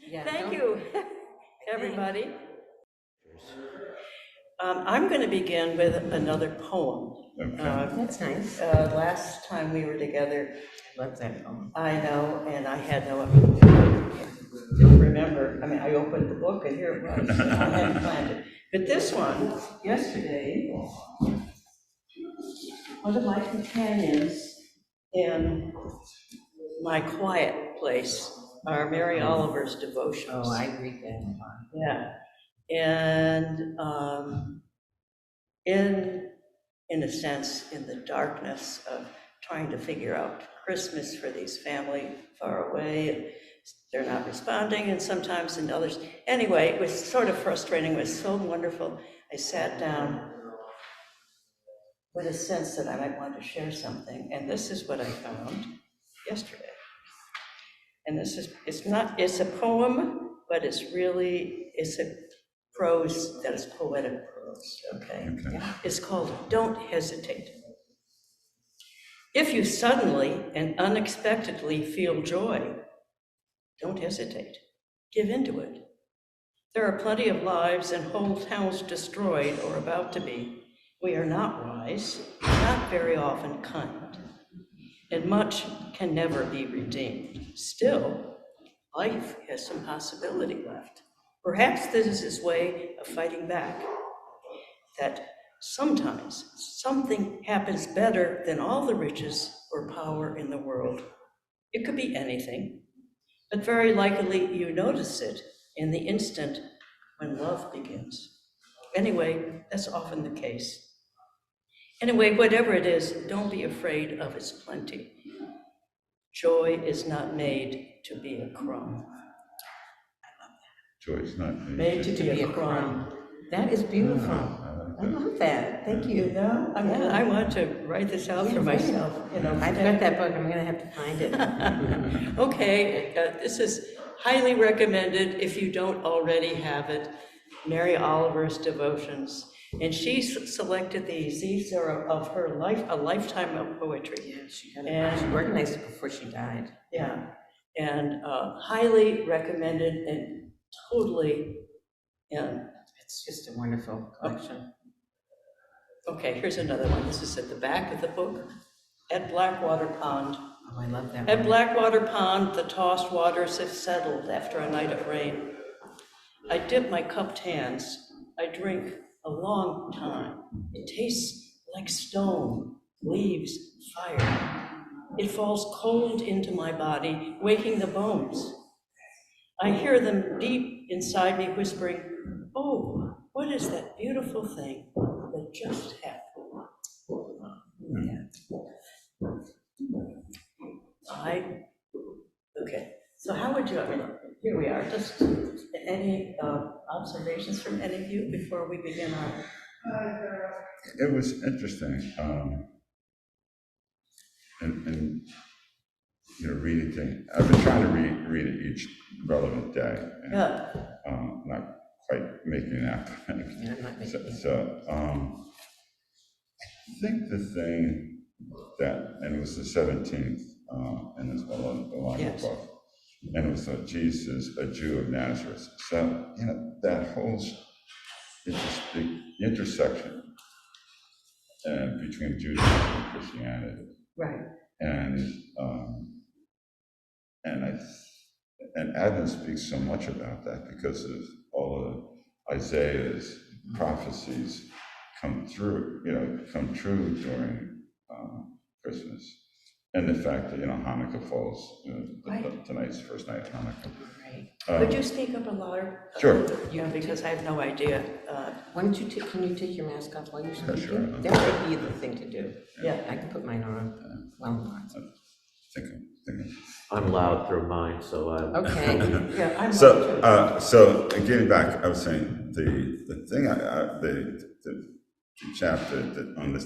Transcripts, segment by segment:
Yeah, Thank you, everybody. I'm going to begin with another poem. Okay. That's nice. Last time we were together, I love that poem. I know, and I had didn't remember. I mean, I opened the book and here it was. I hadn't planned it. But this one, yesterday, one of my companions in my quiet place are Mary Oliver's devotions. Oh, I read that a lot. Yeah. And in a sense, in the darkness of trying to figure out Christmas for these family far away, and they're not responding, and sometimes in others. Anyway, it was sort of frustrating. It was so wonderful. I sat down with a sense that I might want to share something, and this is what I found yesterday. And it's a poem, but it's a prose that is poetic prose, okay? It's called Don't Hesitate. If you suddenly and unexpectedly feel joy, don't hesitate. Give into it. There are plenty of lives and whole towns destroyed or about to be. We are not wise, not very often kind, and much can never be redeemed. Still, life has some possibility left. Perhaps this is his way of fighting back. That sometimes something happens better than all the riches or power in the world. It could be anything, but very likely you notice it in the instant when love begins. Anyway, that's often the case. Anyway, whatever it is, don't be afraid of its plenty. Joy is not made to be a crumb. Joy is not Made to be a crumb. That is beautiful. I love that. Thank you. You know, I want to write this out for myself. You know, I've got that book. I'm going to have to find it. Okay, this is highly recommended if you don't already have it. Mary Oliver's Devotions, and she selected these. These are of her life, a lifetime of poetry. Yeah, she organized it before she died. Yeah, and highly recommended and totally. It's just a wonderful collection. Okay, here's another one. This is at the back of the book. At Blackwater Pond. Oh, I love that At one. Blackwater Pond, the tossed waters have settled after a night of rain. I dip my cupped hands. I drink a long time. It tastes like stone, leaves, fire. It falls cold into my body, waking the bones. I hear them deep inside me whispering, "Oh, what is that beautiful thing that just happened?" Okay, so how would you, here we are, just any observations from any of you before we begin our... It was interesting, and reading things. I've been trying to read it each relevant day, and not quite making that. Yeah, I'm not making so I think the thing that, and it was the 17th, in this Bologna book, and it was Jesus, a Jew of Nazareth. So, that whole the intersection between Judaism and Christianity. Right. And Advent speaks so much about that because of all of Isaiah's prophecies come true during Christmas. And the fact that, Hanukkah falls, tonight's the first night of Hanukkah. Right. Could you speak up a louder? Sure. Because I have no idea. Why don't you can you take your mask off while you're speaking? Sure. That would be the thing to do. Yeah. I can put mine on. Well, not. I'm loud through mine, so I... Okay. Yeah, I'm So getting back, I was saying the thing, the chapter that on the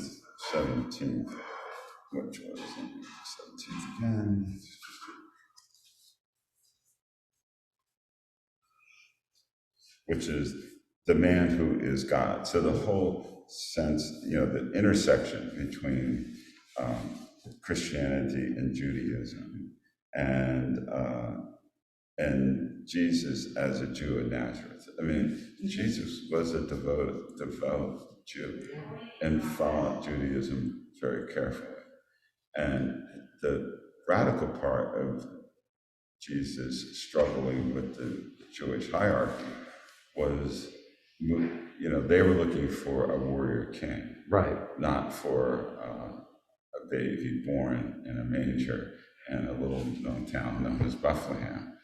17th, which was 17th again, which is the man who is God. So the whole sense, the intersection between Christianity and Judaism, and and Jesus as a Jew of Nazareth. I mean, Jesus was a devout Jew and followed Judaism very carefully. And the radical part of Jesus struggling with the Jewish hierarchy was, they were looking for a warrior king, Right. not for a baby born in a manger in a little known town known as Bethlehem.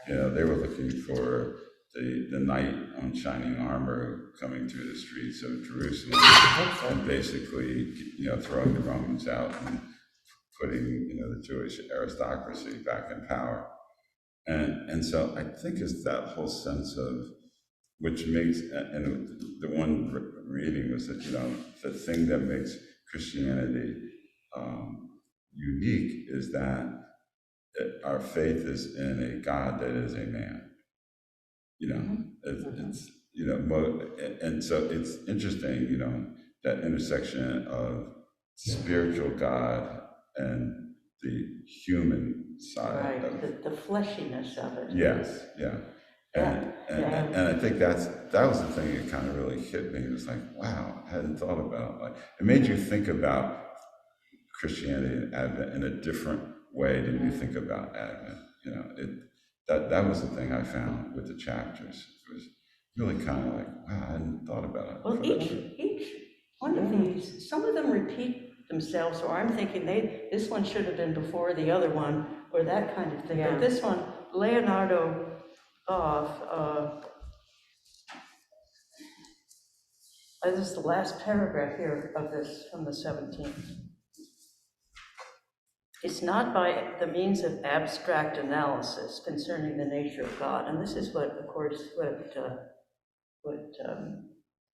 They were looking for the knight on shining armor coming through the streets of Jerusalem and basically, throwing the Romans out and putting, the Jewish aristocracy back in power. And so I think it's that whole sense of, which makes, and the one reading was that, the thing that makes Christianity unique is that our faith is in a God that is a man. It's and so it's interesting, that intersection of spiritual God and the human side. Right, the fleshiness of it. Yes, yeah. And I think that was the thing that kind of really hit me. It was like, wow, I hadn't thought about it made you think about Christianity and Advent in a different way than you think about Advent. That was the thing I found with the chapters. It was really kind of like, wow, I hadn't thought about it. Well, each one of these, some of them repeat themselves, or I'm thinking this one should have been before the other one, or that kind of thing. Yeah. But this one, Leonardo Goff, this is the last paragraph here of this from the 17th. It's not by the means of abstract analysis concerning the nature of God, and this is what, of course, what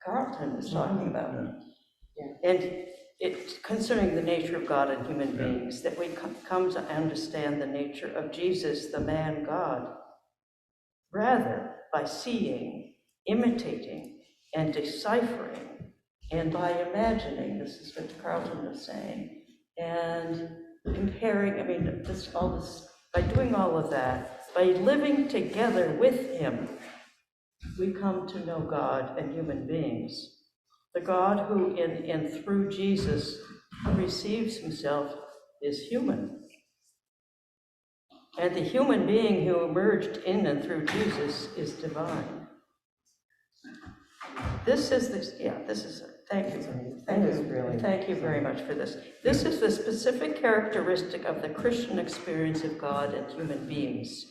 Carlton was talking about. Yeah. And it's concerning the nature of God and human beings, that we come to understand the nature of Jesus, the man God, rather by seeing, imitating, and deciphering, and by imagining, this is what Carlton was saying, and comparing, by doing all of that, by living together with him, we come to know God and human beings. The God who, in and through Jesus, receives himself is human. And the human being who emerged in and through Jesus is divine. Thank you very much for this. This is the specific characteristic of the Christian experience of God and human beings,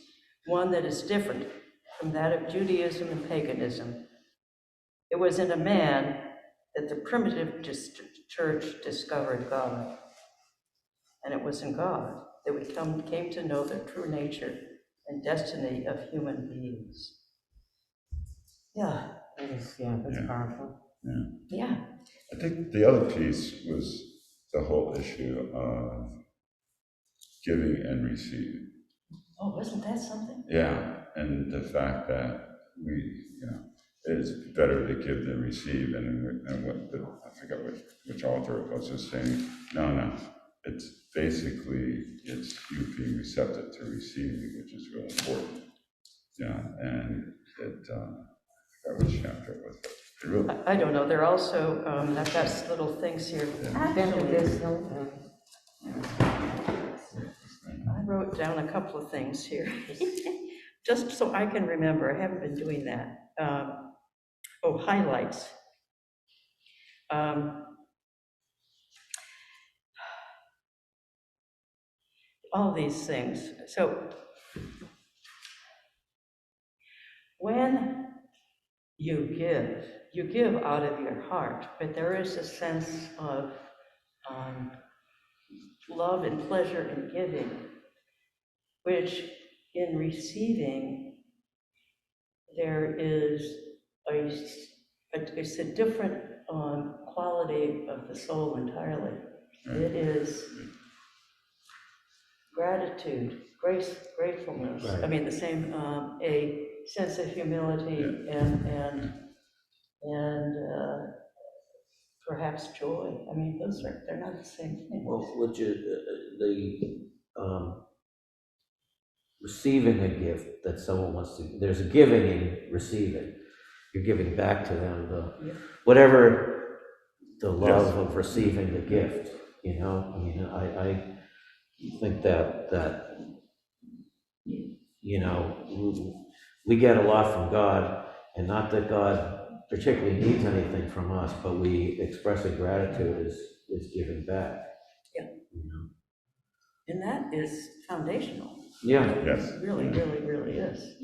one that is different from that of Judaism and paganism. It was in a man that the primitive church discovered God. And it was in God that we came to know the true nature and destiny of human beings. Yeah. That's powerful. Yeah. I think the other piece was the whole issue of giving and receiving. Oh, wasn't that something? Yeah, and the fact that it's better to give than receive, and I forget which author it was just saying, no, it's basically it's you being receptive to receiving, which is really important. And it I forgot which chapter it was. Really, I don't know. They're also, I've got little things here. Actually, I wrote down a couple of things here, just so I can remember. I haven't been doing that. Highlights. All these things. So, when you give out of your heart, but there is a sense of love and pleasure in giving, which in receiving, there is it's a different quality of the soul entirely. Right. It is gratitude, gratefulness. Right. I mean, the same, a sense of humility and perhaps joy. I mean, they're not the same thing. Well, which is receiving a gift that someone wants to, there's a giving in receiving. You're giving back to them whatever the love of receiving the gift, you know? I mean, I think that, you know, we get a lot from God, and not that God particularly needs anything from us, but we expressing gratitude is giving back. Yeah. You know? And that is foundational. Yeah. Yes. It really, really, really is.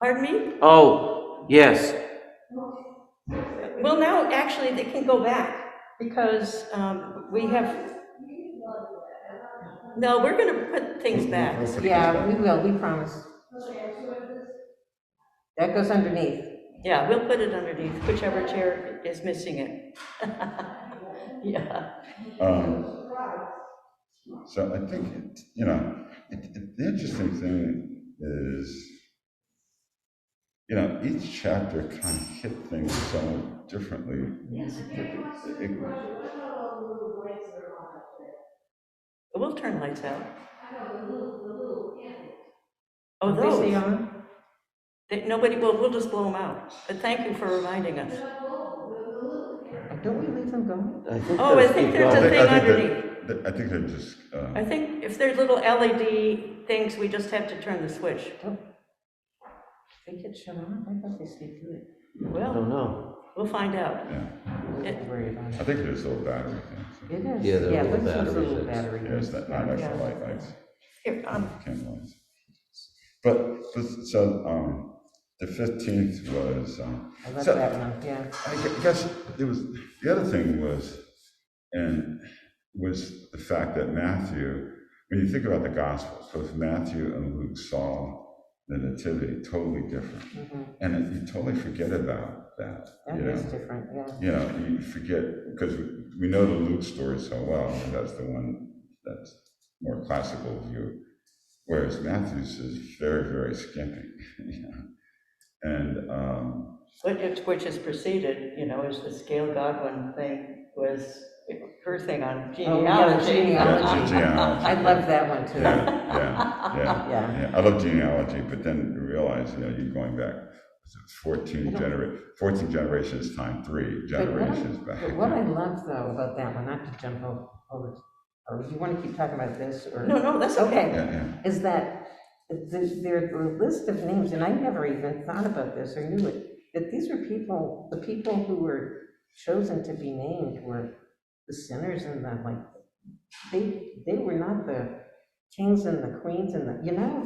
Pardon me? Oh, yes. Well, now, actually, they can go back, because we have, no, we're gonna put things back. Yeah, we will, we promise. That goes underneath. Yeah, we'll put it underneath, whichever chair is missing it. Yeah. So I think, the interesting thing is, each chapter kind of hit things so differently. We'll turn lights out. Oh, Are they those? stay on? Nobody, well, we'll just blow them out. But thank you for reminding us. Don't we leave them going? I think Oh, I those think keep there's a going. thing underneath. I think they're just, I think if there's little LED things, we just have to turn the switch. They get shut on? I thought they stayed good. I Well, don't know. we'll find out. yeah, Don't worry about I it. think there's little battery things. It is. Yeah, they're little what's those battery little things. battery Yeah, it's things? not extra Yeah. lights, Here, candle lights. But, so, the 15th was, I love so, that one, yeah. I guess it was, the other thing was the fact that Matthew, when you think about the Gospels, both Matthew and Luke saw the Nativity totally different. Mm-hmm. And you totally forget about that. That is different, yeah. You forget, because we know the Luke story so well, and that's the one that's more classical view, whereas Matthew's is very, very skimpy. And which is preceded, is the Scale Godwin thing, was her thing on genealogy. Genealogy. Genealogy. I love that one too. Yeah. I love genealogy, but then you realize, you're going back 14 generations times 3 generations back. But what I love though about that one, not to jump over, or do you want to keep talking about this? Or No, that's okay. Yeah. Is that there's a list of names, and I never even thought about this or knew it, that these were people, the people who were chosen to be named were the sinners and they were not the kings and the queens and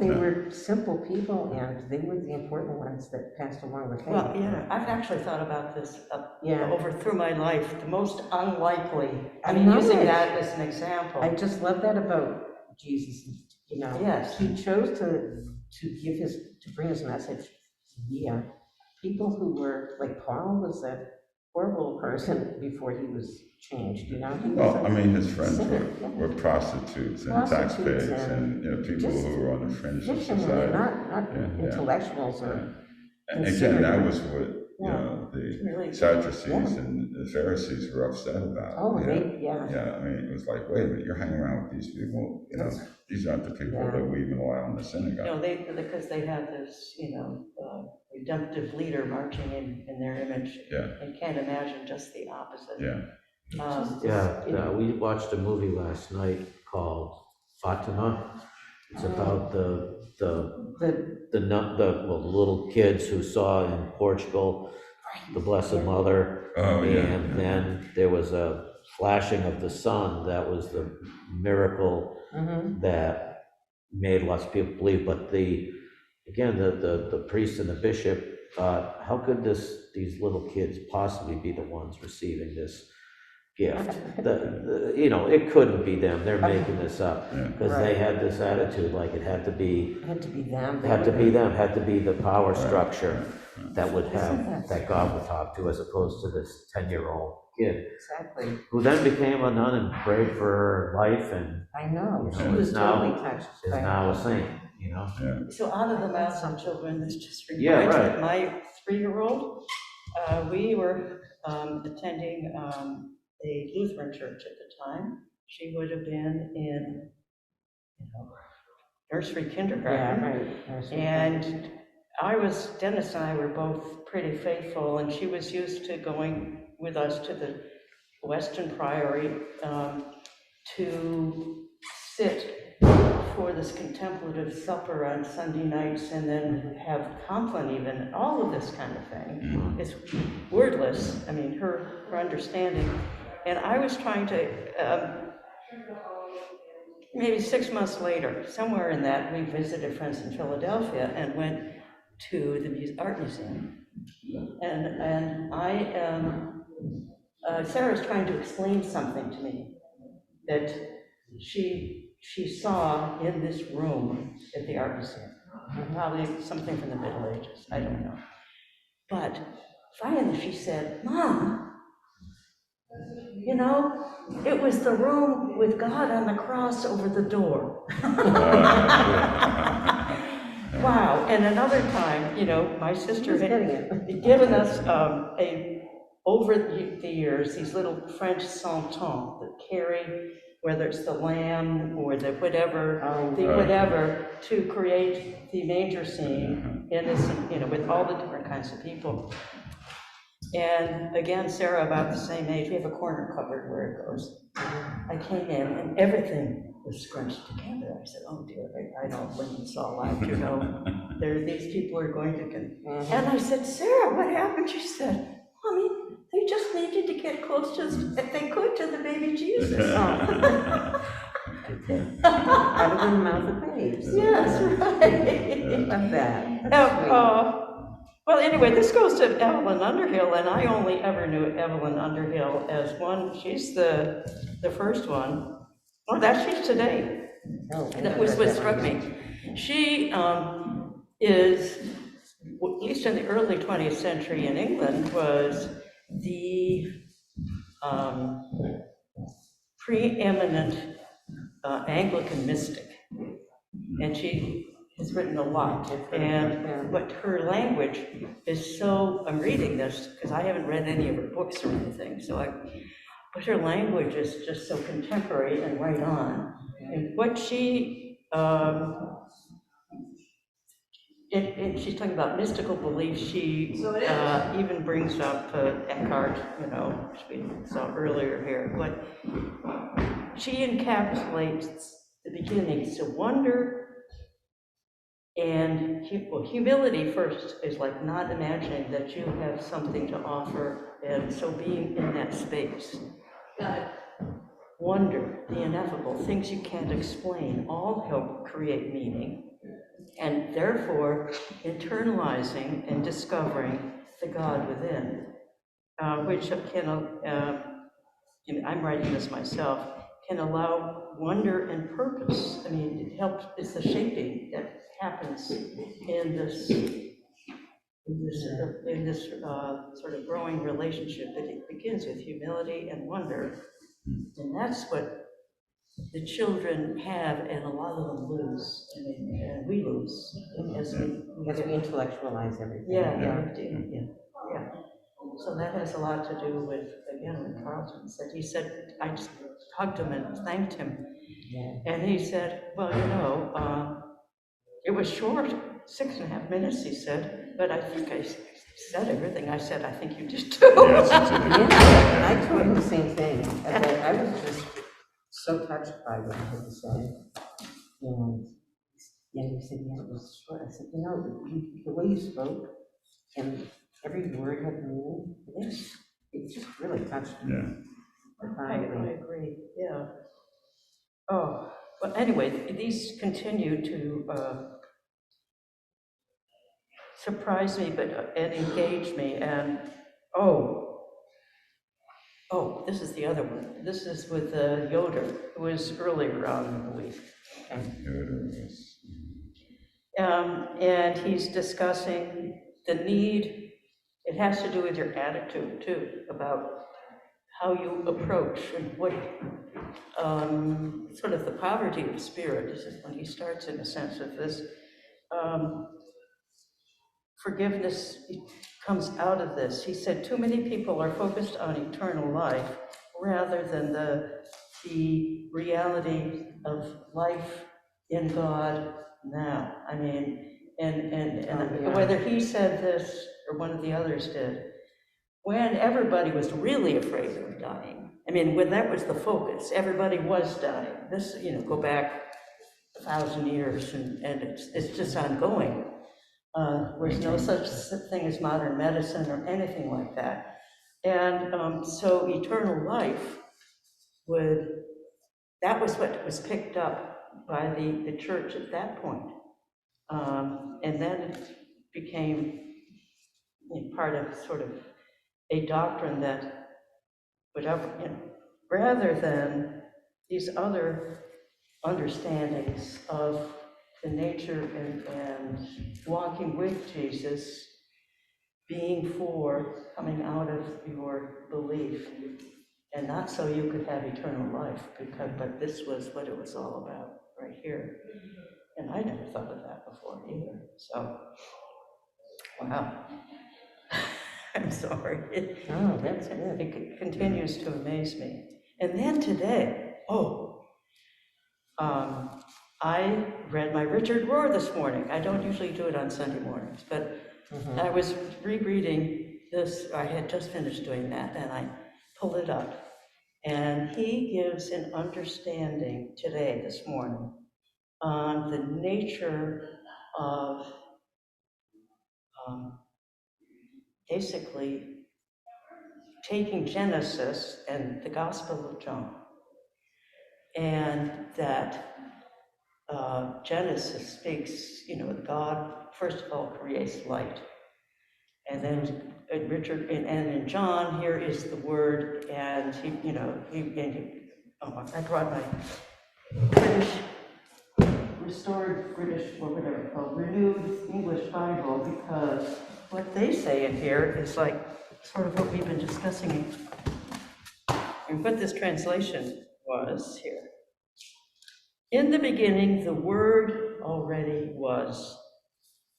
they were simple people, and they were the important ones that passed along the faith. Well, yeah, I've actually thought about this over through my life, the most unlikely, using that as an example. I just love that about Jesus, Yes. He chose to bring his message via people who were, like Paul was a horrible person before he was changed, He was his friends were prostitutes and tax Prostitutes payers and people who were on the fringe of society. not intellectuals or And again, that was what Really? the Sadducees and the Pharisees were upset about. It was like, wait a minute, you're hanging around with these people. These aren't the people that we even allow in the synagogue. Because they had this, redemptive leader marching in their image. Yeah. And can't imagine just the opposite. Yeah. We watched a movie last night called Fatima. It's about the little kids who saw in Portugal the Blessed Mother. And then there was a flashing of the sun. That was the miracle that made lots of people believe. But the priest and the bishop thought, how could these little kids possibly be the ones receiving this gift? It couldn't be them. They're making this up because they had this attitude like it had to be them. Had to be the power structure that would have that God would talk to, as opposed to this 10-year-old kid. Exactly. Who then became a nun and prayed for her life, and I know. She is was totally touched. is now a saint. So out of the mouths of children, this just reminds me, my 3-year-old, we were attending a Lutheran church at the time. She would have been in nursery, Yeah, kindergarten. right. And Dennis and I were both pretty faithful, and she was used to going with us to the Weston Priory to sit for this contemplative supper on Sunday nights and then have Compline even, all of this kind of thing. It's wordless, I mean, her understanding. And I was trying to, maybe 6 months later, somewhere in that, we visited friends in Philadelphia and went to the art museum. And I am, Sarah's trying to explain something to me that she saw in this room at the art museum. Probably something from the Middle Ages, I don't know. But finally she said, Mom, you know, it was the room with God on the cross over the door. Wow. And another time, you know, my sister had given us over the years, these little French chantons that carry, whether it's the lamb or the whatever, whatever, to create the manger scene in this, you know, with all the different kinds of people. And again, Sarah, about the same age, we have a corner cupboard where it goes. I came in and everything was scrunched together. I said, oh dear, I don't, when it's all out, you know, these people are going to, and I said, Sarah, what happened? She said, Mommy, they just needed to get close to, if they could, to the baby Jesus. Out of the mouth of babes. Yes, right. Love that. Well, anyway, this goes to Evelyn Underhill, and I only ever knew Evelyn Underhill as one. She's the first one. Oh, she's today. That was what struck me. She is, at least in the early 20th century in England, was the preeminent Anglican mystic, and she has written a lot, but her language is so, I'm reading this because I haven't read any of her books or anything, but her language is just so contemporary and right on. And what she, she's talking about mystical beliefs, she even brings up Eckhart, you know, which we saw earlier here, but she encapsulates the beginnings of wonder. And humility first is like not imagining that you have something to offer, and so being in that space. Wonder, the ineffable, things you can't explain, all help create meaning, and therefore internalizing and discovering the God within, which can, I'm writing this myself, can allow wonder and purpose. I mean, it helps, it's the shaping that happens in this sort of growing relationship. That it begins with humility and wonder, and that's what the children have, and a lot of them lose. I mean, and we lose as we intellectualize everything. Yeah. So that has a lot to do with, again, what Carlton said. He said, I just hugged him and thanked him. Yeah. And he said, well, you know, it was short, 6.5 minutes, he said, but I think I said everything I said. I think you did too. Yes, yeah, I told him the same thing. I was just so touched by what he had said. And he said, yeah, it was short. I said, you know, the way you spoke, and every word had meaning. It just really touched me. Yeah. I agree, yeah. Oh, well, anyway, these continue to surprise me, and engage me, and this is the other one. This is with Yoder, who was earlier on in the week. And he's discussing the need. It has to do with your attitude too, about how you approach and what sort of the poverty of spirit. This is when he starts in a sense of this. Forgiveness comes out of this. He said, too many people are focused on eternal life rather than the reality of life in God now. I mean, and Oh, yeah. whether he said this or one of the others did, when everybody was really afraid of dying, I mean, when that was the focus, everybody was dying. This, go back 1,000 years, and it's just ongoing. There's no such thing as modern medicine or anything like that. And so eternal life that was what was picked up by the church at that point. And then it became part of sort of a doctrine that whatever, rather than these other understandings of the nature and walking with Jesus being for coming out of your belief, and not so you could have eternal life, but this was what it was all about right here. And I never thought of that before either. So, wow. I'm sorry. Oh, that's good. It continues to amaze me. And then today, I read my Richard Rohr this morning. I don't usually do it on Sunday mornings, but I was rereading this. I had just finished doing that, and I pulled it up. And he gives an understanding today, this morning, on the nature of basically taking Genesis and the Gospel of John, and that Genesis speaks, God, first of all, creates light. And then Richard, and in John, here is the Word, and I brought my British, restored British, or whatever it's called, renewed English Bible, because what they say in here is like sort of what we've been discussing, and what this translation was here. In the beginning, the Word already was.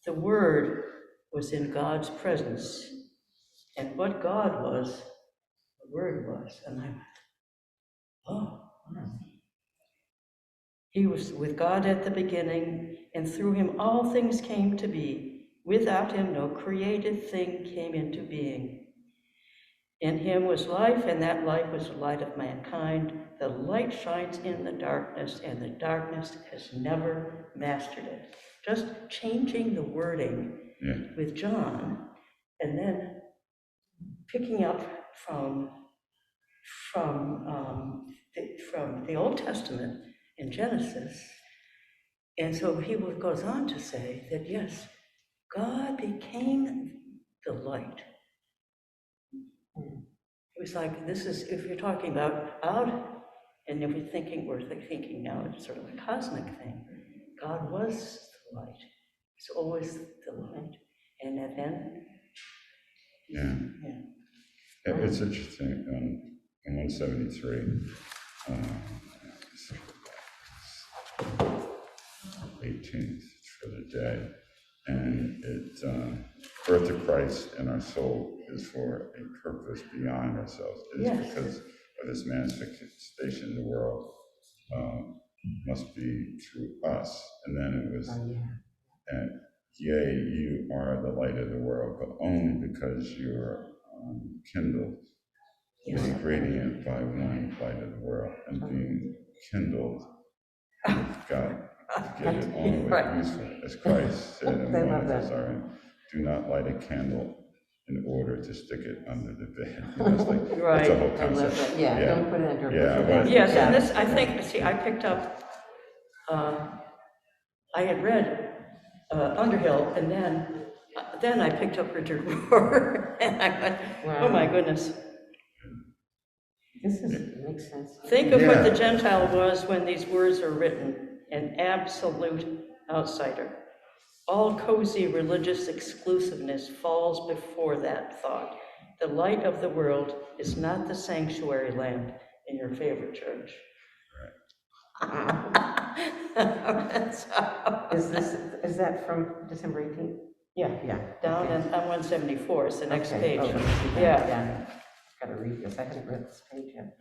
The Word was in God's presence. And what God was, the Word was. And I went, oh. He was with God at the beginning, and through him all things came to be. Without him no created thing came into being. In him was life, and that life was the light of mankind. The light shines in the darkness, and the darkness has never mastered it. Just changing the wording with John, and then picking up from the Old Testament in Genesis. And so he goes on to say that, yes, God became the light. It was like, this is, if you're talking about out, and if we're thinking now, it's sort of a cosmic thing. God was the light. It's always the light. And then, It's interesting. In 173, 18th for the day, and birth of Christ in our soul is for a purpose beyond ourselves. It is because of his manifestation in the world must be through us. And then it was, and yea, you are the light of the world, but only because you're kindled, being radiant by one light of the world, and being kindled with God. To get it only way useful, as Christ said in one of his do not light a candle in order to stick it under the bed. It's like, that's a whole concept. Don't put it under a bushel. Yes, and this, I think, I picked up, I had read Underhill, and then I picked up Richard Rohr, and I went, oh my goodness. This makes sense. Think of what the Gentile was when these words are written. An absolute outsider. All cozy religious exclusiveness falls before that thought. The light of the world is not the sanctuary lamp in your favorite church. Right. Is that from December 18th? Yeah. Down on 174, it's the next page. Yeah. I've got to read this. I haven't read this page yet.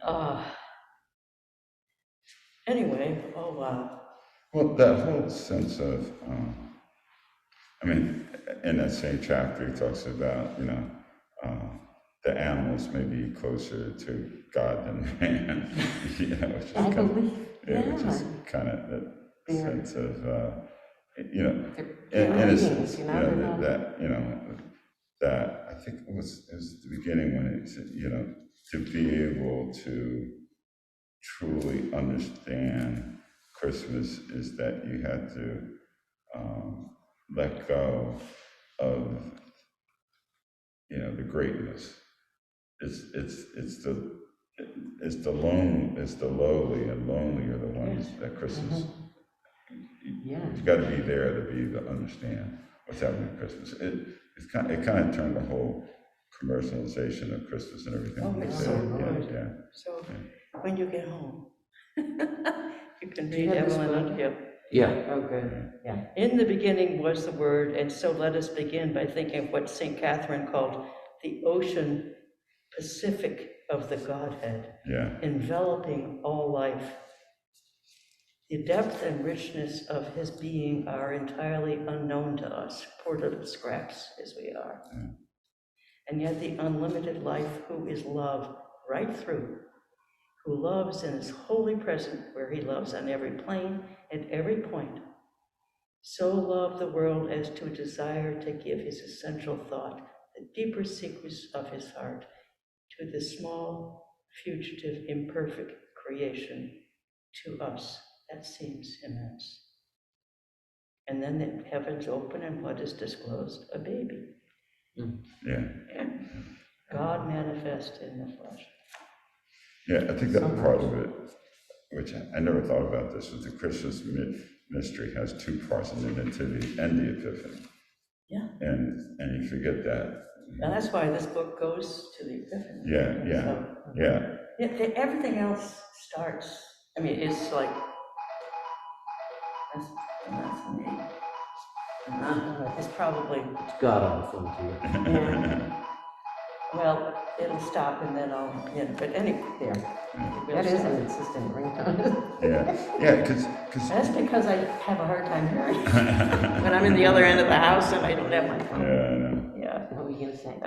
Anyway, oh wow. Well, that whole sense of, I mean, in that same chapter, he talks about, uh, the animals may be closer to God than man, which is I kind of, believe, which is yeah, kind of the they're, sense of, you know, they're in a beings, sense, they're not. that I think it was the beginning when it said, to be able to truly understand Christmas is that you had to let go of the greatness. It's the lowly and lonely are the ones that Christmas. Yeah. You've got to be there to understand what's happening at Christmas. It kind of turned the whole commercialization of Christmas and everything. Oh, it's so good. Yeah. So when you get home, you can Do you read have this Evelyn book? Underhill. Yeah, Oh, good, yeah. In the beginning was the Word, and so let us begin by thinking of what St. Catherine called the ocean Pacific of the Godhead, enveloping all life. The depth and richness of his being are entirely unknown to us, poor little scraps as we are. And yet the unlimited life who is love right through, who loves and is wholly present where he loves on every plane, at every point, so loved the world as to desire to give his essential thought, the deeper secrets of his heart, to the small, fugitive, imperfect creation, to us. That seems immense. And then the heavens open and what is disclosed? A baby. Yeah. God manifest in the flesh. Yeah, I think that part of it, which I never thought about this, was the Christmas mystery has two parts, the Nativity and the Epiphany. Yeah. And you forget that. And that's why this book goes to the Epiphany. Yeah. Everything else starts. I mean, it's like that's me. It's probably God on the phone to you. yeah. Well, it'll stop and then I'll. But anyway, Yeah. That is an insistent ringtone. Yeah, because that's because I have a hard time hearing when I'm in the other end of the house and I don't have my phone. Yeah, I know. Yeah. What were you gonna say?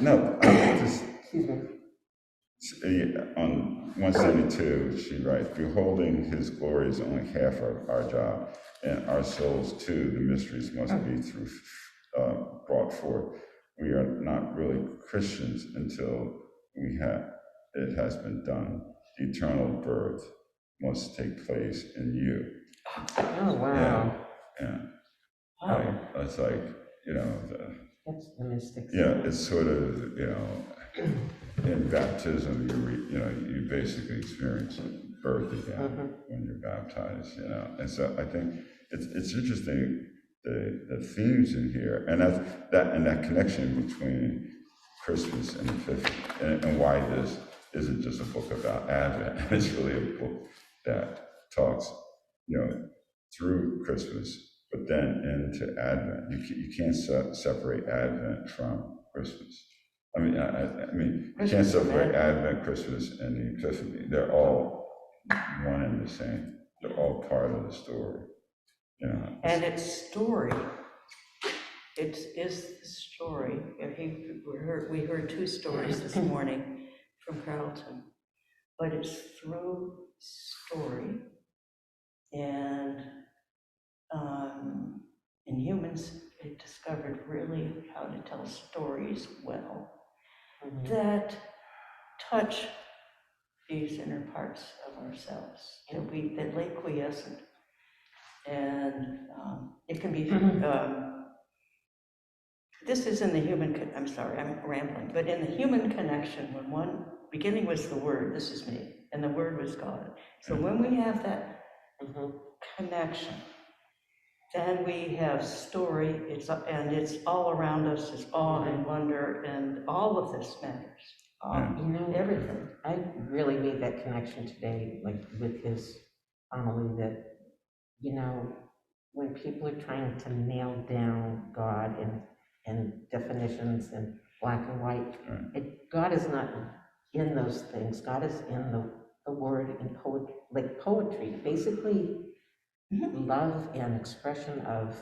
No, I just. Excuse me. On 172, she writes, beholding his glory is only half of our job, and our souls too, the mysteries must be brought forth. We are not really Christians until it has been done. The eternal birth must take place in you. Oh, wow. Yeah. Wow. It's like, That's the mystics. yeah, it's sort of, in baptism, you basically experience birth again when you're baptized, And so I think it's interesting the themes in here, and that connection between Christmas and Epiphany, and why this isn't just a book about Advent. It's really a book that talks, through Christmas, but then into Advent. You can't separate Advent from Christmas. I mean, you can't separate Advent, Christmas, and the Epiphany. They're all one and the same. They're all part of the story. And its story, it is the story. We heard two stories this morning from Carlton, but it's through story. And in humans, it discovered really how to tell stories well that touch these inner parts of ourselves, that lay quiescent. And it can be, this is in the human, I'm sorry, I'm rambling, but in the human connection, when beginning was the Word, this is me, and the Word was God. So when we have that connection, then we have story, it's all around us, it's awe and wonder, and all of this matters. Everything. I really made that connection today, like with his homily, that, when people are trying to nail down God and definitions and black and white, God is not in those things. God is in the word and like poetry. Basically, love and expression of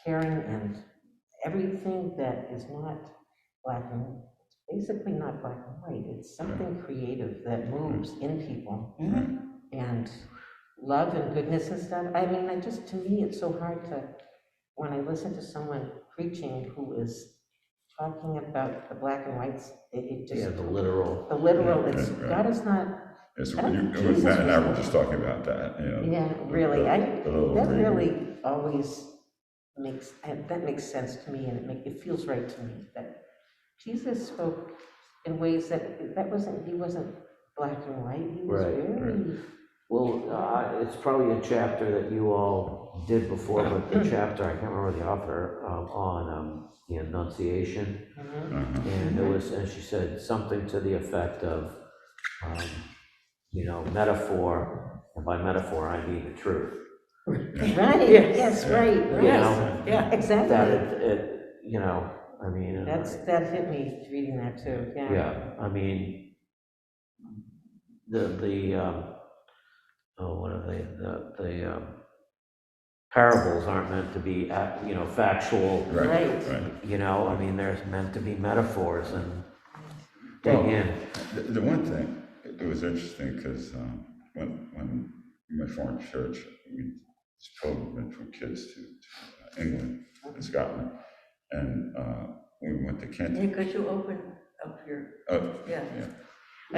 caring and everything that is not black and white. It's basically not black and white. It's something creative that moves in people and love and goodness and stuff. I mean, to me, it's so hard when I listen to someone preaching who is talking about the black and whites, it just. Yeah, the literal. It's, Right. God is not. Yes, Jesus Matt and I were was- just talking about that, you know. Yeah, really, the little that reading. really always makes sense to me, and it feels right to me, that Jesus spoke in ways he wasn't black and white, he was Right, very. Well, it's probably a chapter that you all did before, but the chapter, I can't remember the author, on the Annunciation. And and she said something to the effect of, metaphor, and by metaphor, I mean the truth. Right, Yes. yes, right, You yes, know, Yeah. exactly. that I mean. That hit me reading that too, yeah. Yeah, I mean, what are they, the parables aren't meant to be, factual, Right. I mean, there's meant to be metaphors and dig Well, in. The one thing, it was interesting, because when in my former church, we just pilgrimage from kids to England and Scotland, and when we went to Hey, Canterbury. could you open up your, Oh, yeah. yeah.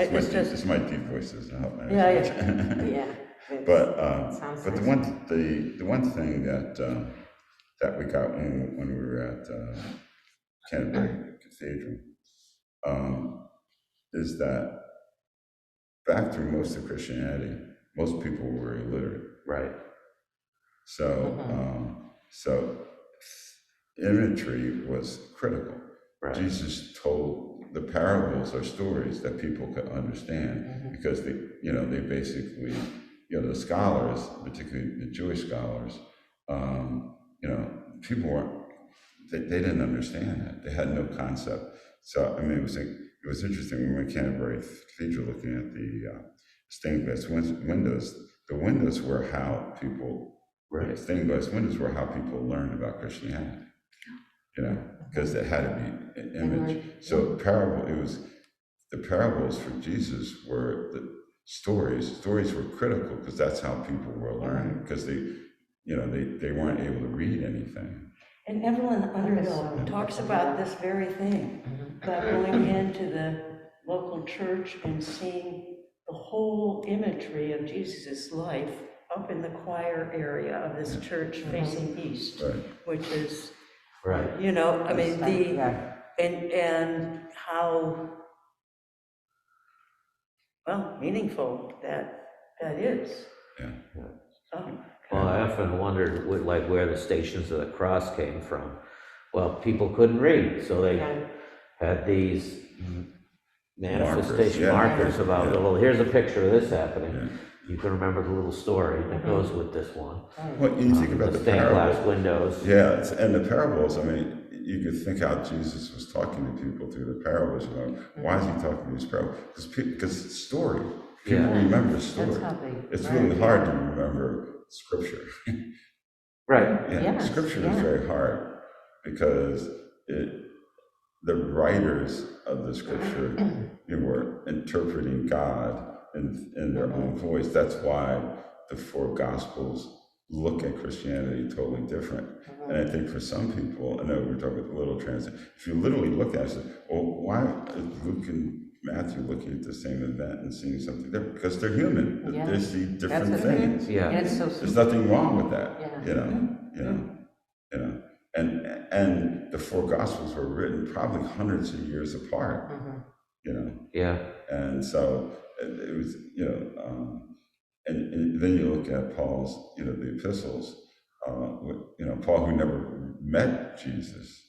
It's just, It's my deep voice doesn't help me. Yeah, Yeah. But Sounds but the nice. one thing that we got when we were at Canterbury Cathedral is that back through most of Christianity, most people were illiterate. Right. So imagery was critical. Right. Jesus told the parables or stories that people could understand, because they basically, the scholars, particularly the Jewish scholars, people weren't, they didn't understand that. They had no concept. So, I mean, it was interesting when we went to Canterbury Cathedral looking at the stained glass windows. The windows were how people, Right. the stained glass windows were how people learned about Christianity, because it had to be an image. So the parables for Jesus were the stories. Stories were critical because that's how people were learning, because they weren't able to read anything. and Evelyn Underhill talks about this very thing, about going into the local church and seeing the whole imagery of Jesus's life up in the choir area of this church facing east, Right. which is, Right. I mean, Yeah. and how, well, meaningful that is. Yeah. Oh, Well, I often wondered where the Stations of the Cross came from. Well, people couldn't read, so they had these manifestation markers about, well, here's a picture of this happening. Yeah. You can remember the little story that goes with this one. Well, you think about the stained glass parables. windows. Yeah, and the parables, I mean, you could think how Jesus was talking to people through the parables. Why is he talking these parables? Because it's story. People remember story. That's how they It's learn. really hard to remember scripture. Right. Yes, Scripture is yeah. very hard because the writers of the scripture were interpreting God in their own voice. That's why the four gospels look at Christianity totally different. And I think for some people, I know we're talking about the little transit, if you literally look at it, say, well, why is Luke and Matthew looking at the same event and seeing something different? Because they're human. Yeah. They see different That's what it things. is. Yeah. And it's so There's nothing wrong with that. Yeah. And the four gospels were written probably hundreds of years apart. Yeah. And so it was, and then you look at Paul's, the epistles, Paul, who never met Jesus,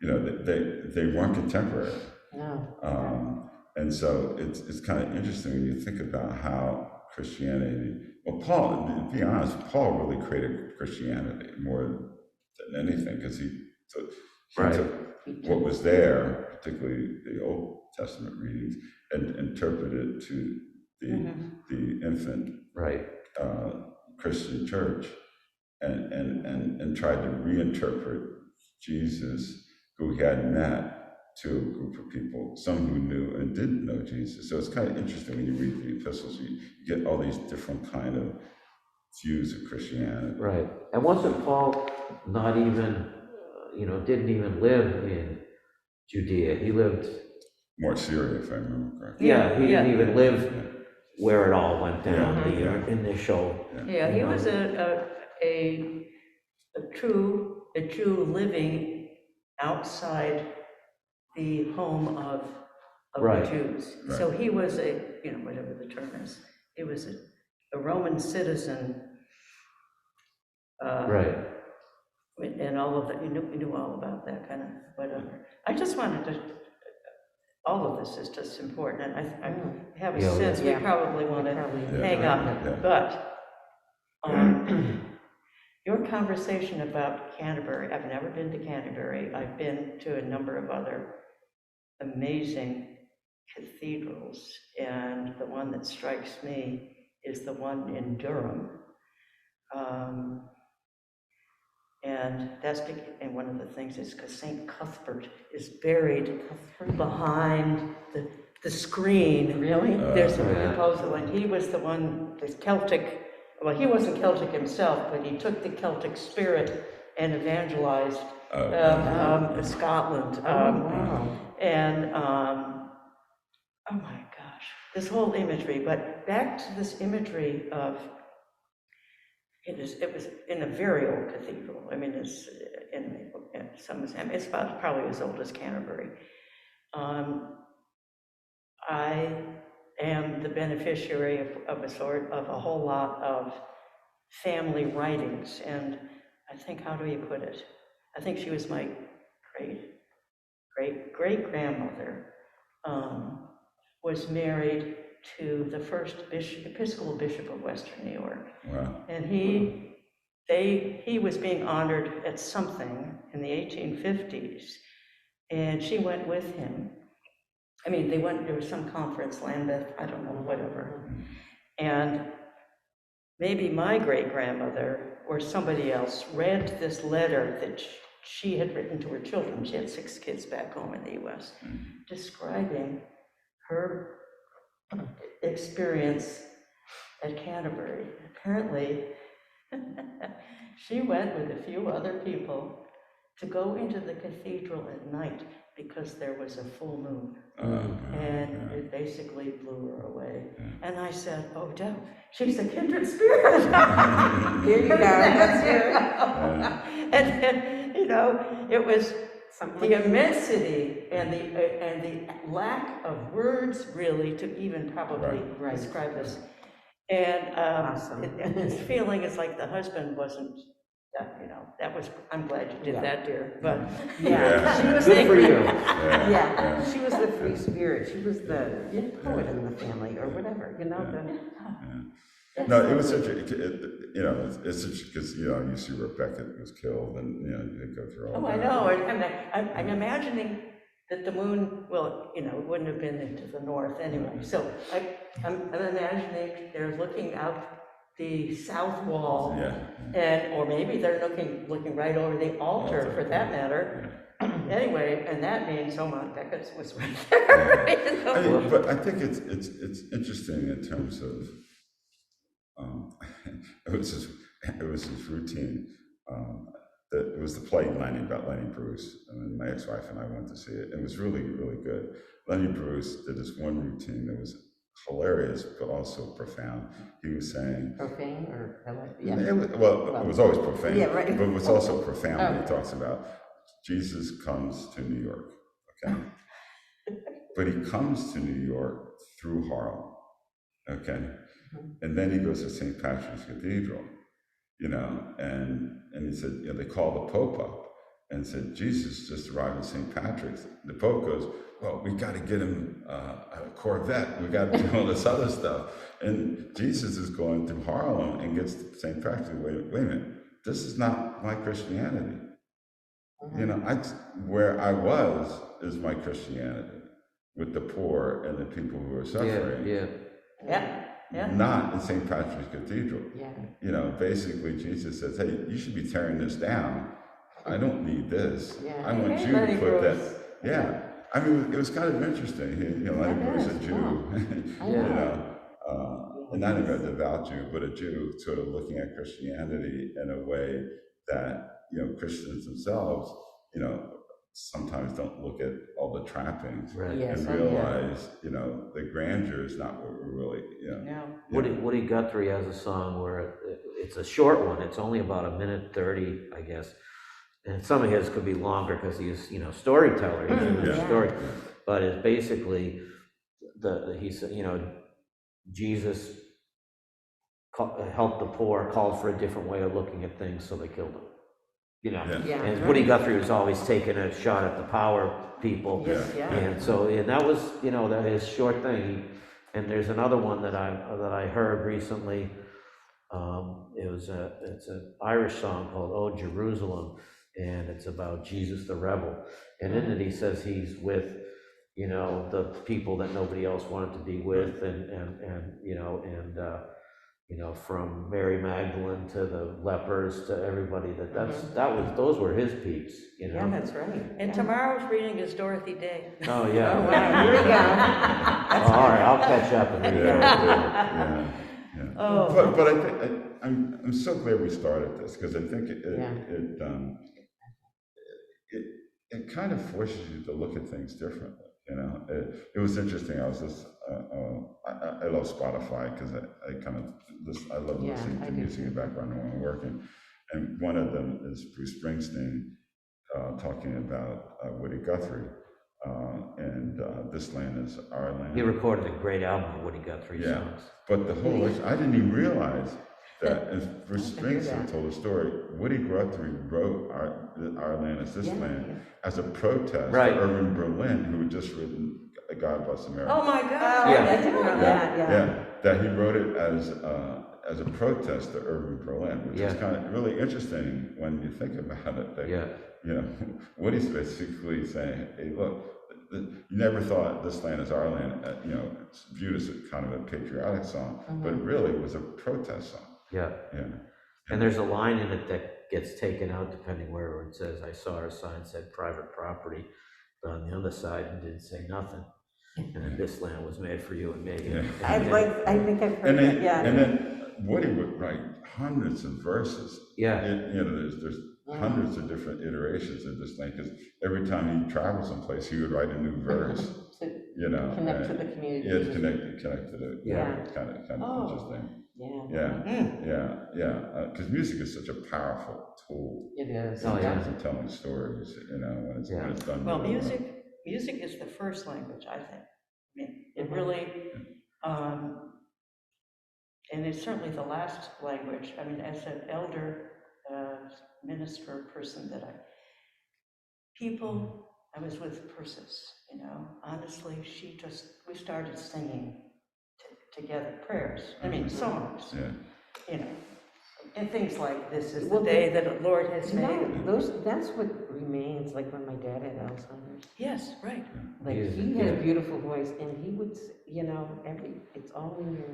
they weren't contemporary. No. And so it's kind of interesting when you think about how Christianity, well, Paul, to be honest, Paul really created Christianity more than anything, because he took what was there, particularly the Old Testament readings, and interpreted it to the infant Right. Christian church and tried to reinterpret Jesus, who he had met, to a group of people, some who knew and didn't know Jesus. So it's kind of interesting when you read the epistles, you get all these different kind of views of Christianity. Right. And wasn't Paul not even, didn't even live in Judea? He lived. More Syria, if I remember correctly. Yeah, he didn't even live where it all went down, the initial. Yeah, he was a Jew living outside the home of Right. the Jews. Right. So he was whatever the term is, he was a Roman citizen. Right. And all of that, he knew all about that kind of whatever. I just wanted to, all of this is just important, and I have a sense we probably want to hang up, but your conversation about Canterbury, I've never been to Canterbury, I've been to a number of other amazing cathedrals, and the one that strikes me is the one in Durham. And that's and one of the things is because St. Cuthbert is buried behind the screen. Really? There's a proposal, and he was the one, the Celtic, well, he wasn't Celtic himself, but he took the Celtic spirit and evangelized Scotland. Wow. And, oh my gosh, this whole imagery, but back to this imagery of, it was in a very old cathedral. I mean, it's about probably as old as Canterbury. I am the beneficiary of a whole lot of family writings, and I think, how do you put it? I think she was my great grandmother. Was married to the first Episcopal bishop of Western New York. Wow. And he was being honored at something in the 1850s, and she went with him. I mean, there was some conference, Lambeth, I don't know, whatever. And maybe my great-grandmother or somebody else read this letter that she had written to her children. She had 6 kids back home in the US, describing her experience at Canterbury. Apparently, she went with a few other people to go into the cathedral at night because there was a full moon. And it basically blew her away. And I said, oh, Deb, she's a kindred spirit. Here you go. And then, it was the immensity and the lack of words, really, to even probably describe this. And Awesome. this feeling is like the husband wasn't, that was, I'm glad you did that, dear. But she was good for you. She was the free spirit. She was the poet in the family, or whatever, No, it was such a, it's such, because, you see Rebecca was killed, and, you go through all that. I know, and I'm imagining that the moon, well, it wouldn't have been into the north anyway. So I'm imagining they're looking out the south wall, or maybe they're looking right over the altar, for that matter. Anyway, and that means, oh my, Becca was right there. But I think it's interesting in terms of, it was his routine. It was the play about Lenny Bruce, and my ex-wife and I went to see it. It was really, really good. Lenny Bruce did this one routine that was hilarious, but also profound. He was saying... Profane or... It was always profane, but it was also profound when he talks about Jesus comes to New York, okay? But he comes to New York through Harlem, okay? And then he goes to St. Patrick's Cathedral, and he said, they called the Pope up and said, Jesus just arrived at St. Patrick's. The Pope goes, well, we got to get him a Corvette. We got to do all this other stuff. And Jesus is going through Harlem and gets to St. Patrick's. Wait a minute, this is not my Christianity. Where I was is my Christianity, with the poor and the people who are suffering. Yeah. not in St. Patrick's Cathedral. Yeah. You know, basically Jesus says, hey, you should be tearing this down. I don't need this. Yeah. I want Hey, you to Lenny put that. Bruce. Yeah. I mean, it was kind of interesting. You know, Lenny It Bruce, a is, Jew, I you know. know, and not even a devout Jew, but a Jew sort of looking at Christianity in a way that, you know, Christians themselves, you know, sometimes don't look at all the trappings Right. Yes, and oh, yeah. realize, you know, the grandeur is not what we're really, you know. No. Woody Guthrie has a song where it's a short one. It's only about 1:30, I guess. And some of his could be longer because he's, you know, storyteller. He's in the Yeah. story. But it's basically he said, you know, Jesus helped the poor, called for a different way of looking at things, so they killed him. You know, Yeah. Yeah. and Woody Guthrie was always taking a shot at the power people. Yes, yeah. And so, and that was, you know, his short thing. And there's another one that I heard recently. It's an Irish song called "Oh Jerusalem," and it's about Jesus the rebel. And in it, he says he's with, you know, the people that nobody else wanted to be with, and you know, from Mary Magdalene to the lepers to everybody. Those were his peeps. You know. Yeah, that's right. And Yeah. tomorrow's reading is Dorothy Day. Oh yeah. Oh, wow, here we go. All right, I'll catch up. Yeah. Oh. But I think I'm so glad we started this because I think it kind of forces you to look at things differently. You know, it was interesting. I was just I love Spotify because I love Yeah, listening I to do music in too. the background when I'm working, and one of them is Bruce Springsteen talking about Woody Guthrie. This land is our land. He recorded a great album of Woody Guthrie Yeah. songs. But the whole, I didn't even realize that as Bruce I hear Springsteen that. told the story, Woody Guthrie wrote Our Land is This Yeah, Land yeah. as a protest Right. to Irving Berlin, who had just written God Bless America. Oh, my God. Yeah. I didn't know that, yeah. That he wrote it as a protest to Irving Berlin, which is Yeah. kind of really interesting when you think about it. That, Yeah. you know, Woody's basically saying, hey, look, you never thought This Land is Our Land, you know, it's viewed as a kind of a patriotic song, but it really was a protest song. Yeah. Yeah. And there's a line in it that gets taken out depending where it says, I saw a sign said private property, but on the other side it didn't say nothing. And this land was made for you and me. Yeah. I think I've heard that, yeah. And then Woody would write hundreds of verses. Yeah. You know, there's hundreds of different iterations of this thing, because every time he travels someplace, he would write a new verse. To You know, connect to the community. yeah, connect to the Yeah. kind of interesting. Yeah. Yeah. Because music is such a powerful tool It is. Oh, in yeah. terms of telling stories. You know, when it's done. Well, really well. music is the first language, I think. I mean, it Mhm. really, and it's certainly the last language. I mean, as an elder minister person I was with Persis, you know, honestly, we started singing together prayers, I mean, songs, Yeah. you know, and things like, this is the Well, day that the Lord has made. That's what remains, like when my dad had Alzheimer's. Yes, right. Like, he had a beautiful voice, and he would, you know, it's all in your.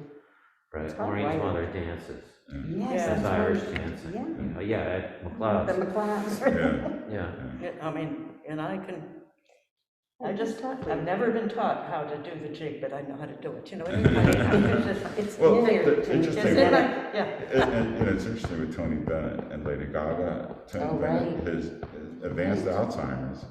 Right. It's called Maureen's writing. mother dances. Yes, Yeah. that's That's Irish right. dancing. Yeah. You know, yeah, at The McLeod's. McLeods. Yeah. Yeah. I mean, and Exactly. I've never been taught how to do the jig, but I know how to do it, you know what I mean? It's Well, in there. the interesting It's one- in my, yeah. And it's interesting with Tony Bennett and Lady Gaga. Tony Bennett right. has advanced Alzheimer's,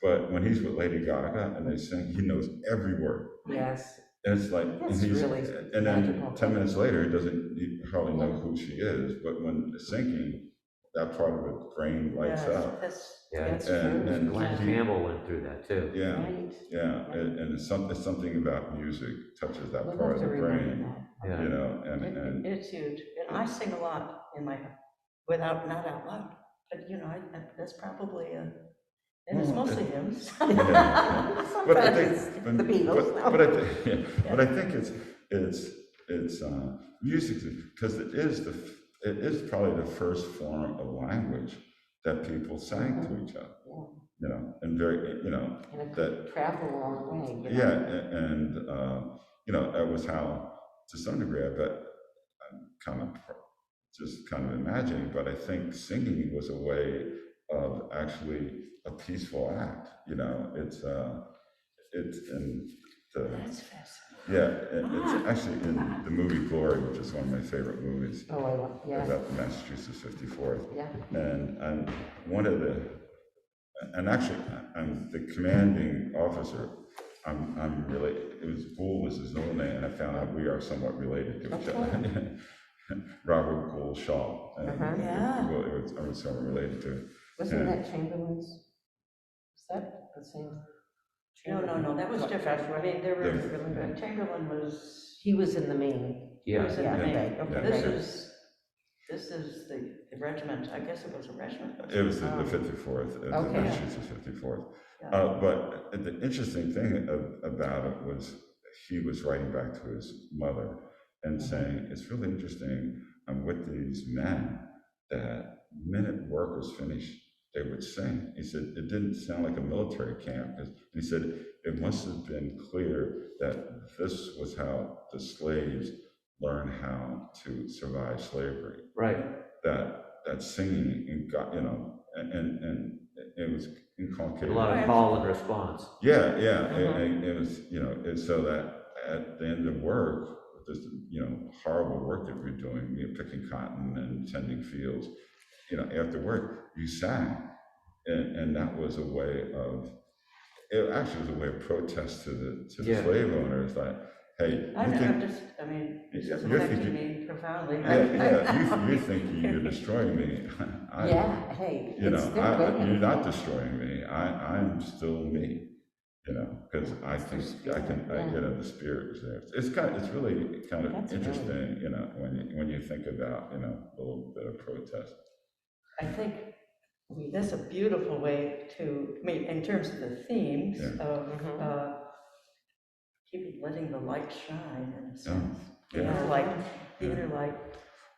but when he's with Lady Gaga and they sing, he knows every word. Yes. And it's like, That's really and then magical. 10 minutes later, he hardly know who she is, but when singing, that part of his brain lights up. Yeah. That's And- true. and Glenn Campbell went through that too. Yeah, Right. yeah, and it's something about music touches that We'll part have of to the remember brain, that. Yeah. you know, and It's huge, and I sing a lot in my, not out loud, but you know, that's probably and it's Well, mostly hymns. Yeah. But I think, Sometimes it's the Beatles. but I think it's music, because it is probably the first form of language that people sang to each other, you know, and very, you know, And it that could travel a long way. You know? yeah, and you know, that was how to some degree, I bet I'm just kind of imagining, but I think singing was a way of actually a peaceful act. You know, it's in the, That's fascinating. yeah, it's actually in the movie Glory, which is one of my favorite movies Oh, I love, yeah, about the Massachusetts 54th. yeah. And one of the, and actually, I'm the commanding officer. I'm really, it was Gould was his middle name, and I found out we are somewhat related to each other. Robert Gould Shaw. And Yeah. I was somewhat related to him. Wasn't that Chamberlain's? Is that the same? No, that was different. I mean, there were, Really? Chamberlain was, He was in the Maine. Yeah, was in Yeah, the Maine. right, okay, This right. is the regiment, I guess it was a regiment. It was the 54th, the Okay. Massachusetts 54th. Yeah. But the interesting thing about it was he was writing back to his mother and saying, it's really interesting, I'm with these men that minute work was finished, they would sing. He said, it didn't sound like a military camp. He said, it must have been clear that this was how the slaves learned how to survive slavery. right. That singing and got, you know, and it was A inculcated. lot of call and response. Yeah, it was, you know, it's so that at the end of work, this, you know, horrible work that we're doing, you know, picking cotton and tending fields, you know, after work, you sang. And that was a way of, it actually was a way of protest to the Yeah. slave owners, like, hey, I you know, think, this Yeah, has you're affected thinking- me profoundly. you're thinking you're destroying me. Yeah, hey, You it's know, their way you're of- not destroying me. I'm still me. You know, because I think you know, the spirit is there. It's really kind of That's interesting. really- You know, when you think about, you know, a little bit of protest. I think that's a beautiful way to, I mean, in terms of the themes Yeah. of, Mhm. keep letting the light shine in a sense. The Yeah. inner light, the inner light.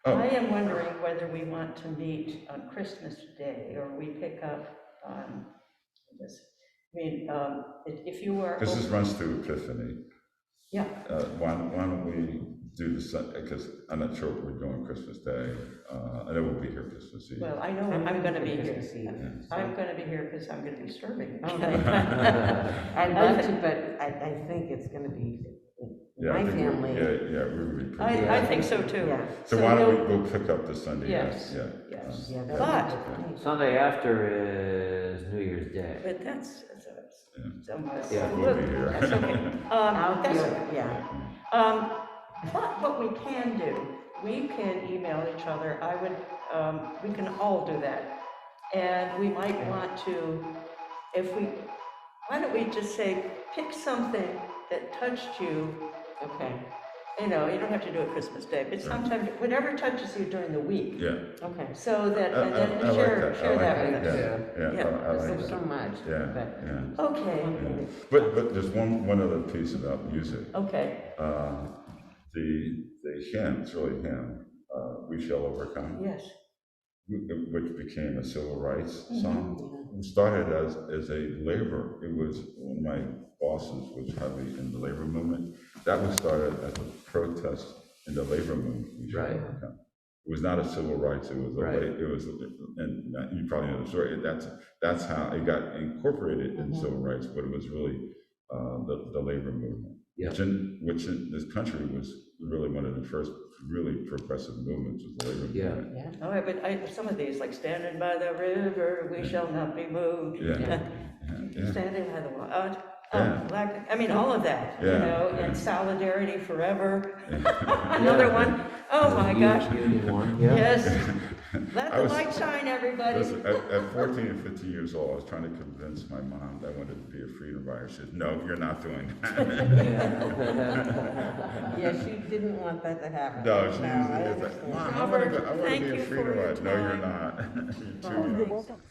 Oh. I am wondering whether we want to meet on Christmas Day, or we pick up on this. I mean, if you are. Because this runs through Epiphany. Yeah, Why don't we do the, because I'm not sure what we're doing Christmas Day. I know we'll be here Christmas Eve. well, I know I'm gonna be here. Christmas Eve, so- I'm gonna be here because I'm gonna be serving. Okay. I'd love to, but I think it's gonna be, Yeah, I my think family. Yeah, we would be pretty. I think so too. Yeah. So why don't you'll- we go pick up the Sunday? Yes, Yeah. yes. Yeah, that But- would be great. Sunday after is New Year's Day. But that's Yeah, we'll be here. That's okay. I'll do That's- it, yeah. But what we can do, we can email each other. We can all do that. And we might want to, why don't we just say, pick something that touched you. Okay, You know, you don't have to do it Christmas Day, but sometimes, whatever touches you during the week. Yeah. okay. So that, I and then like share that. I that like with that. us. Yeah, Yeah. I like There's so that. much, Yeah, but. yeah. Okay, Yeah. But there's one other piece about music. okay, The hymn, it's really hymn, We Shall Overcome, yes. which became a civil rights Mhm. song. It started as a labor. It was, one of my bosses was heavy in the labor movement. That was started as a protest in the labor movement. We Shall Right. Overcome. It was not a civil rights, it was Right. it was, and you probably know the story, that's how it got incorporated in Mhm. civil rights, but it was really the labor movement. Yeah. Which in this country was really one of the first really progressive movements, was the labor Yeah. movement. Yeah, All right, but some of these, like standing by the river, we shall not be moved. Yeah. Yeah. Standing by the water, Yeah. black, I mean, all of that, you Yeah, know, yeah. and solidarity forever. Yeah. Another one, oh my gosh, Union one, yeah. yes. Let I the was- light shine, everybody. Listen, at 14 and 15 years old, I was trying to convince my mom that I wanted to be a freedom rider. She said, no, you're not doing that. yeah, she didn't want that to happen. No, she I was like, understand. Mom, I Robert, want to thank be a you freedom for your rider. No, you're time. not. You're too Oh, young. thanks.